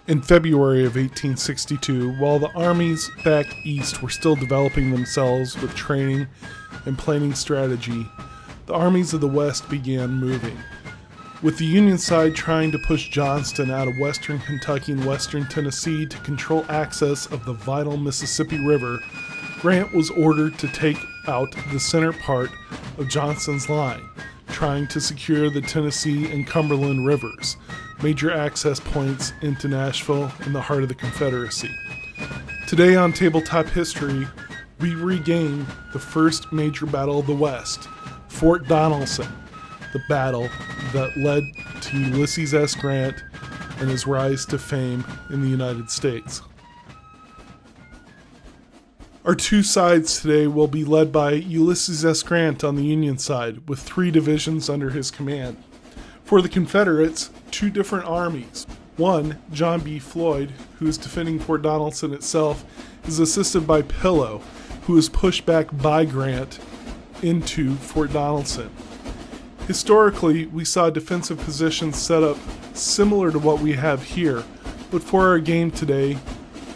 In February of 1862, while the armies back east were still developing themselves with training and planning strategy, the armies of the west began moving. With the Union side trying to push Johnston out of western Kentucky and western Tennessee to control access of the vital Mississippi River, Grant was ordered to take out the center part of Johnston's line, trying to secure the Tennessee and Cumberland rivers, major access points into Nashville in the heart of the Confederacy. Today on Tabletop History, we regain the first major battle of the West, Fort Donelson, the battle that led to Ulysses S. Grant and his rise to fame in the United States. Our two sides today will be led by Ulysses S. Grant on the Union side, with 3 divisions under his command. For the Confederates, 2 different armies. One, John B. Floyd, who is defending Fort Donelson itself, is assisted by Pillow, who is pushed back by Grant into Fort Donelson. Historically, we saw defensive positions set up similar to what we have here, but for our game today,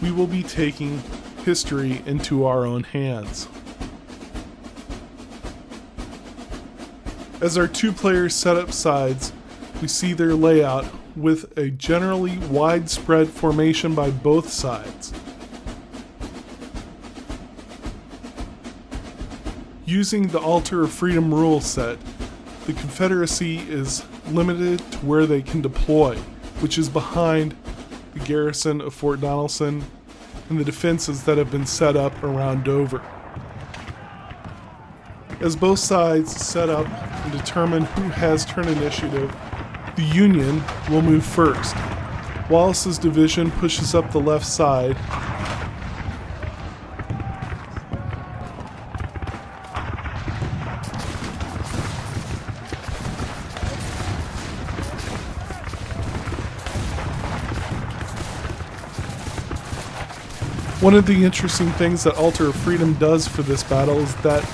we will be taking history into our own hands. As our 2 players set up sides, we see their layout with a generally widespread formation by both sides. Using the Altar of Freedom rule set, the Confederacy is limited to where they can deploy, which is behind the garrison of Fort Donelson and the defenses that have been set up around Dover. As both sides set up and determine who has turn initiative, the Union will move first. Wallace's division pushes up the left side, One of the interesting things that Altar of Freedom does for this battle is that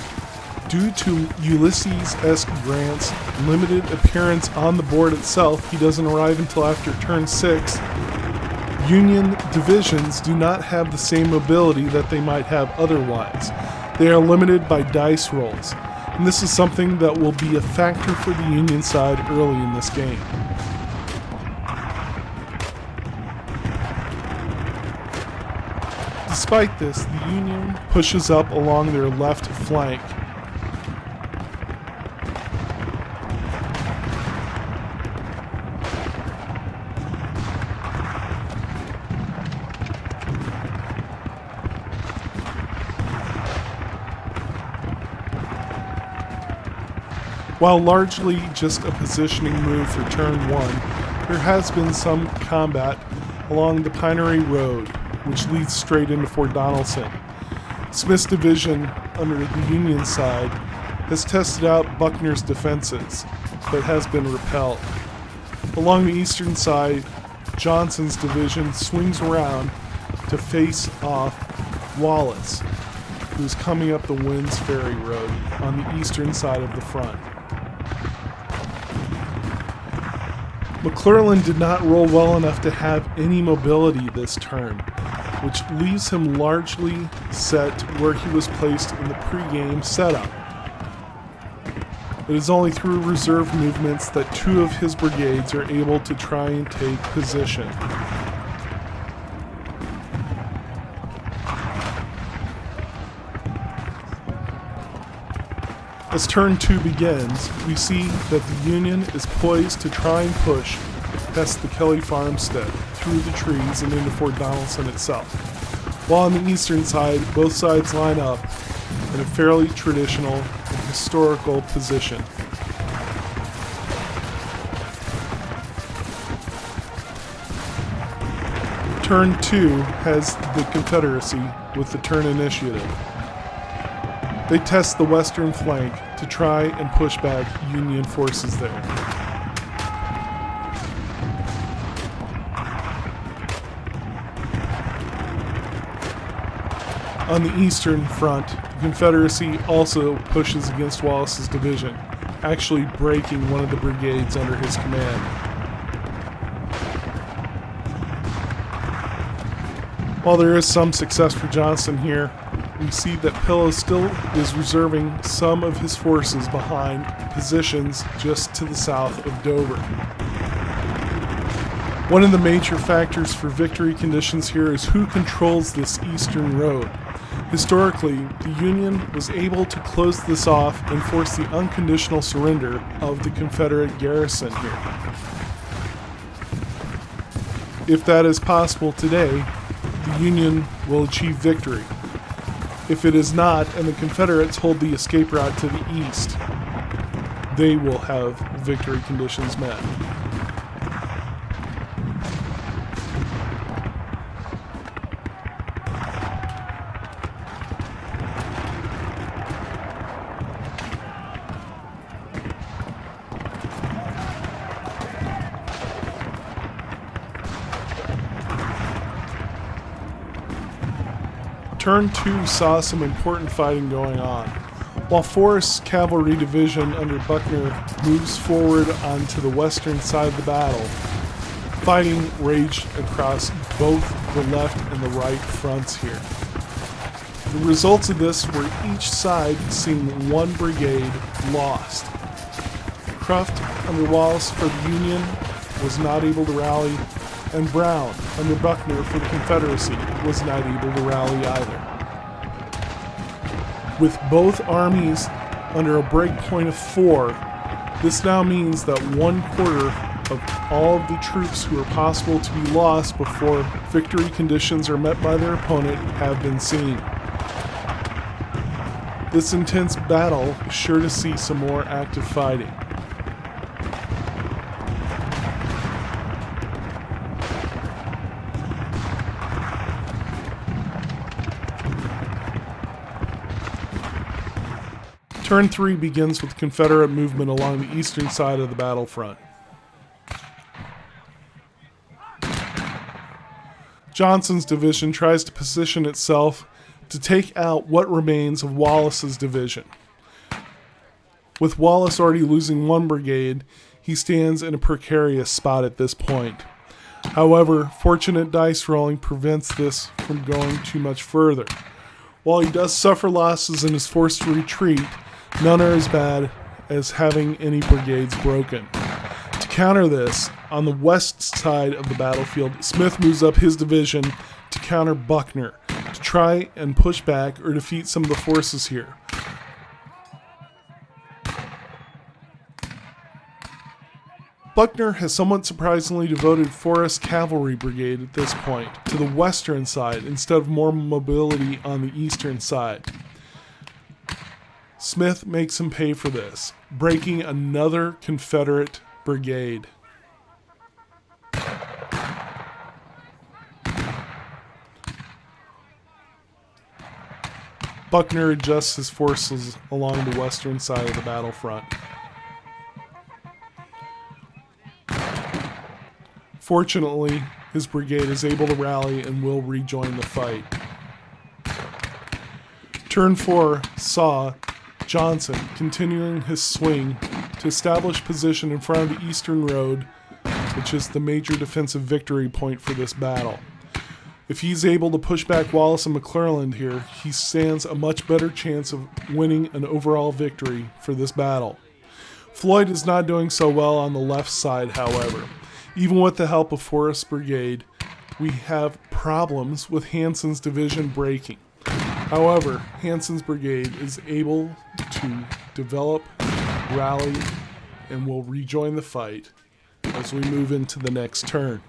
due to Ulysses S. Grant's limited appearance on the board itself, he doesn't arrive until after turn 6, Union divisions do not have the same mobility that they might have otherwise. They are limited by dice rolls, and this is something that will be a factor for the Union side early in this game. Despite this, the Union pushes up along their left flank. While largely just a positioning move for turn 1, there has been some combat along the Pinery Road, which leads straight into Fort Donelson. Smith's division, under the Union side, has tested out Buckner's defenses, but has been repelled. Along the eastern side, Johnson's division swings around to face off Wallace, who's coming up the Winds Ferry Road on the eastern side of the front. McClellan did not roll well enough to have any mobility this turn, which leaves him largely set where he was placed in the pre-game setup. It is only through reserve movements that 2 of his brigades are able to try and take position. As turn 2 begins, we see that the Union is poised to try and push past the Kelly farmstead, through the trees and into Fort Donelson itself. While on the eastern side, both sides line up in a fairly traditional and historical position. Turn 2 has the Confederacy with the turn initiative. They test the western flank to try and push back Union forces there. On the eastern front, the Confederacy also pushes against Wallace's division, actually breaking one of the brigades under his command. While there is some success for Johnston here, we see that Pillow still is reserving some of his forces behind positions just to the south of Dover. One of the major factors for victory conditions here is who controls this eastern road. Historically, the Union was able to close this off and force the unconditional surrender of the Confederate garrison here. If that is possible today, the Union will achieve victory. If it is not, and the Confederates hold the escape route to the east, they will have victory conditions met. Turn 2 saw some important fighting going on. While Forrest's cavalry division under Buckner moves forward onto the western side of the battle, fighting raged across both the left and the right fronts here. The results of this were each side seeing one brigade lost. Cruft under Wallace for the Union was not able to rally, and Brown, under Buckner for the Confederacy, was not able to rally either. With both armies under a break point of 4, this now means that 1/4 of all of the troops who are possible to be lost before victory conditions are met by their opponent have been seen. This intense battle is sure to see some more active fighting. Turn 3 begins with Confederate movement along the eastern side of the battlefront. Johnson's division tries to position itself to take out what remains of Wallace's division. With Wallace already losing one brigade, he stands in a precarious spot at this point. However, fortunate dice rolling prevents this from going too much further. While he does suffer losses and is forced to retreat, none are as bad as having any brigades broken. To counter this, on the west side of the battlefield, Smith moves up his division to counter Buckner, to try and push back or defeat some of the forces here. Buckner has somewhat surprisingly devoted Forrest's cavalry brigade at this point to the western side instead of more mobility on the eastern side. Smith makes him pay for this, breaking another Confederate brigade. Buckner adjusts his forces along the western side of the battlefront. Fortunately, his brigade is able to rally and will rejoin the fight. Turn 4 saw Johnson continuing his swing to establish position in front of the eastern road, which is the major defensive victory point for this battle. If he's able to push back Wallace and McClellan here, he stands a much better chance of winning an overall victory for this battle. Floyd is not doing so well on the left side, however. Even with the help of Forrest's brigade, we have problems with Hanson's division breaking. However, Hanson's brigade is able to develop, rally, and will rejoin the fight as we move into the next turn.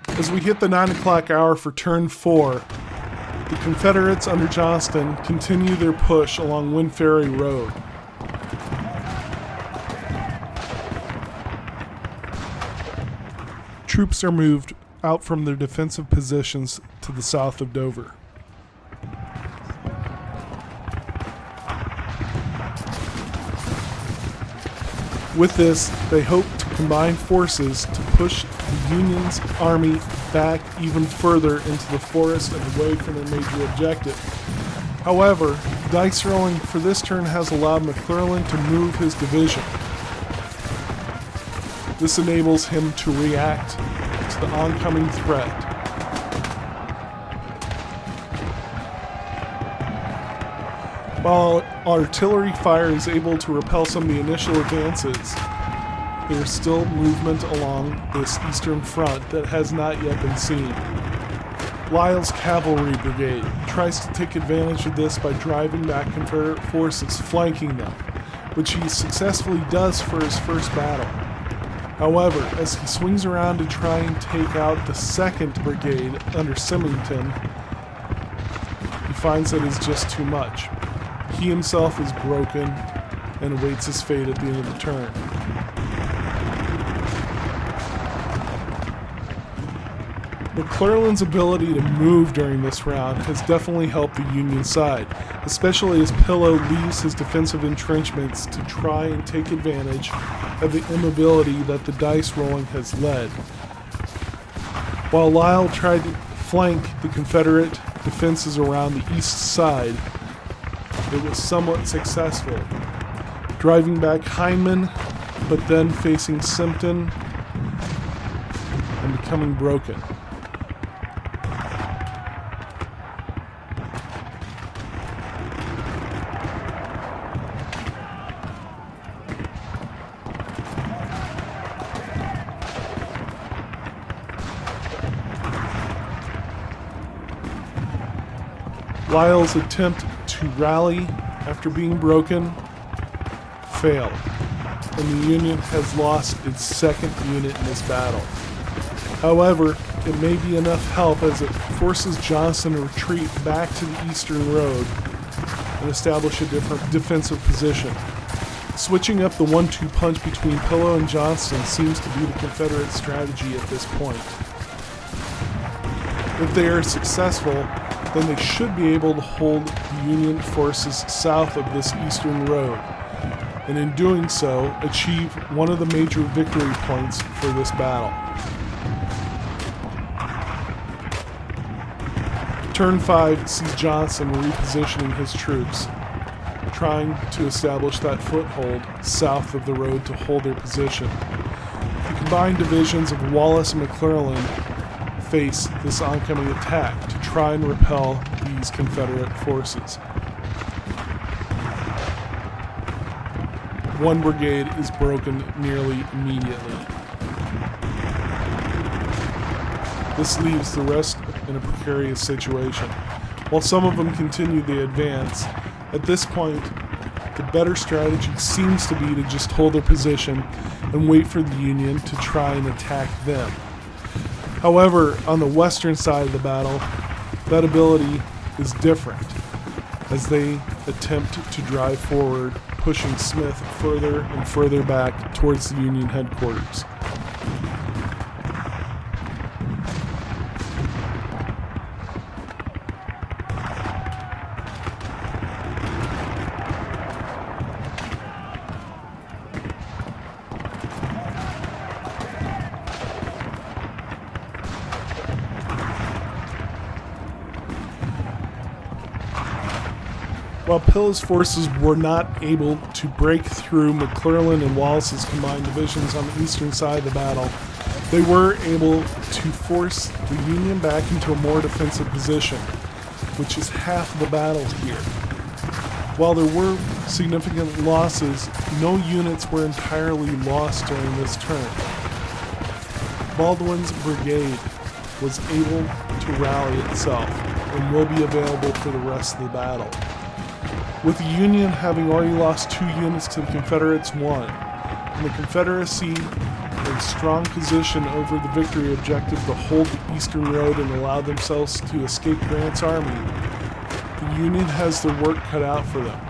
As we hit the 9 o'clock hour for turn 4, the Confederates under Johnston continue their push along Wind Ferry Road. Troops are moved out from their defensive positions to the south of Dover. With this, they hope to combine forces to push the Union's army back even further into the forest and away from their major objective. However, Dice rolling for this turn has allowed McClellan to move his division. This enables him to react to the oncoming threat. While artillery fire is able to repel some of the initial advances, there is still movement along this eastern front that has not yet been seen. Lyle's cavalry brigade tries to take advantage of this by driving back Confederate forces flanking them, which he successfully does for his first battle. However, as he swings around to try and take out the 2nd Brigade under Symington, he finds that it's just too much. He himself is broken and awaits his fate at the end of the turn. McClellan's ability to move during this round has definitely helped the Union side, especially as Pillow leaves his defensive entrenchments to try and take advantage of the immobility that the dice rolling has led. While Lyle tried to flank the Confederate defenses around the east side, it was somewhat successful, driving back Hindman, but then facing Simpton and becoming broken. Lyle's attempt to rally after being broken failed, and the Union has lost its 2nd unit in this battle. However, it may be enough help as it forces Johnson to retreat back to the eastern road and establish a different defensive position. Switching up the 1-2 punch between Pillow and Johnston seems to be the Confederate strategy at this point. If they are successful, then they should be able to hold the Union forces south of this eastern road, and in doing so, achieve one of the major victory points for this battle. Turn 5 sees Johnson repositioning his troops, trying to establish that foothold south of the road to hold their position. The combined divisions of Wallace and McClellan face this oncoming attack to try and repel these Confederate forces. One brigade is broken nearly immediately. This leaves the rest in a precarious situation. While some of them continue the advance, at this point, the better strategy seems to be to just hold their position and wait for the Union to try and attack them. However, on the western side of the battle, that ability is different, as they attempt to drive forward, pushing Smith further and further back towards the Union headquarters. While Pillow's forces were not able to break through McClellan and Wallace's combined divisions on the eastern side of the battle, they were able to force the Union back into a more defensive position, which is half the battle here. While there were significant losses, no units were entirely lost during this turn. Baldwin's brigade was able to rally itself and will be available for the rest of the battle. With the Union having already lost 2 units to the Confederates 1, and the Confederacy in strong position over the victory objective to hold the eastern road and allow themselves to escape Grant's army, the Union has their work cut out for them.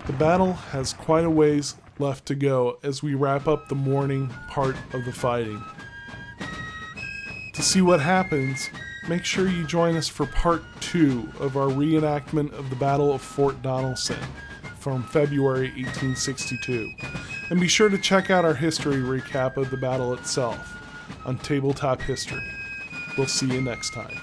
The battle has quite a ways left to go as we wrap up the morning part of the fighting. To see what happens, make sure you join us for part 2 of our reenactment of the Battle of Fort Donelson from February 1862. And be sure to check out our history recap of the battle itself on Tabletop History. We'll see you next time.